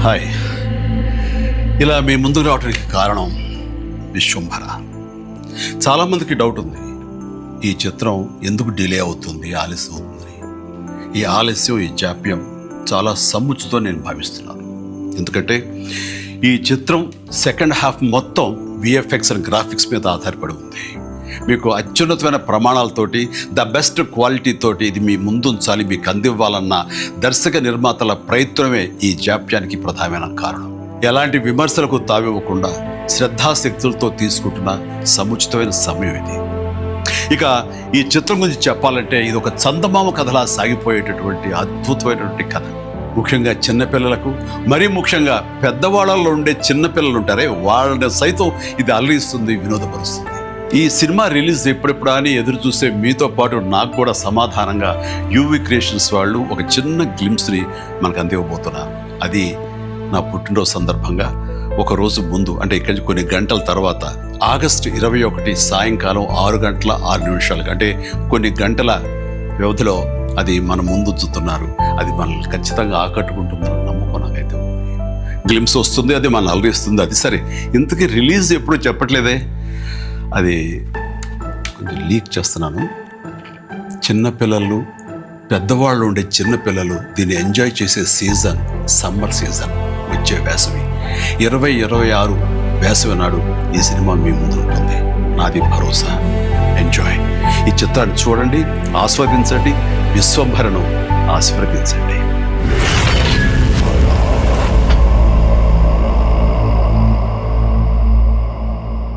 Hi, ఇలా మీ ముందుకు రావడానికి కారణం విశ్వంభర. చాలామందికి డౌట్ ఉంది, ఈ చిత్రం ఎందుకు డిలే అవుతుంది, ఆలస్యం అవుతుంది. ఈ ఆలస్యం, ఈ జాప్యం చాలా సముచితం నేను భావిస్తున్నాను. ఎందుకంటే ఈ చిత్రం సెకండ్ హాఫ్ మొత్తం విఎఫ్ఎక్స్ అండ్ గ్రాఫిక్స్ మీద ఆధారపడి ఉంది. మీకు అత్యున్నతమైన ప్రమాణాలతోటి, ద బెస్ట్ క్వాలిటీతోటి ఇది మీ ముందుంచాలి, మీకు అందివ్వాలన్న దర్శక నిర్మాతల ప్రయత్నమే ఈ జాప్యానికి ప్రధానమైన కారణం. ఎలాంటి విమర్శలకు తావివ్వకుండా శ్రద్ధాశక్తులతో తీసుకుంటున్న సముచితమైన సమయం ఇది. ఇక ఈ చిత్రం గురించి చెప్పాలంటే ఇది ఒక చందమామ కథలా సాగిపోయేటటువంటి అద్భుతమైనటువంటి కథ. ముఖ్యంగా చిన్నపిల్లలకు, మరీ ముఖ్యంగా పెద్దవాళ్ళలో ఉండే చిన్నపిల్లలు ఉంటారే, వాళ్ళని సైతం ఇది అలరిస్తుంది, వినోదపరుస్తుంది. ఈ సినిమా రిలీజ్ ఎప్పుడెప్పుడా అని ఎదురు చూసే మీతో పాటు నాకు కూడా సమాధానంగా యూవి క్రియేషన్స్ వాళ్ళు ఒక చిన్న గ్లిమ్స్ని మనకు అందివ్వబోతున్నారు. అది నా పుట్టినరోజు సందర్భంగా ఒక రోజు ముందు, అంటే ఇక్కడి కొన్ని గంటల తర్వాత, ఆగస్టు 21 సాయంకాలం 6:06 అంటే కొన్ని గంటల వ్యవధిలో అది మన ముందు ఉంచుతున్నారు. అది మనల్ని ఖచ్చితంగా ఆకట్టుకుంటుందని నమ్మకం నాకైతే ఉంది. గ్లిమ్స్ వస్తుంది, అది మనల్ని అలరిస్తుంది. అది సరే, ఇంతకీ రిలీజ్ ఎప్పుడు చెప్పట్లేదే, అది కొంచెం లీక్ చేస్తున్నాను. చిన్నపిల్లలు, పెద్దవాళ్ళు ఉండే చిన్నపిల్లలు దీన్ని ఎంజాయ్ చేసే సీజన్ సమ్మర్ సీజన్, వచ్చే వేసవి 2026 వేసవి నాడు ఈ సినిమా మీ ముందు ఉంటుంది. నాది భరోసా. ఎంజాయ్. ఈ చిత్రాన్ని చూడండి, ఆస్వాదించండి, విశ్వంభరను ఆస్వాదించండి.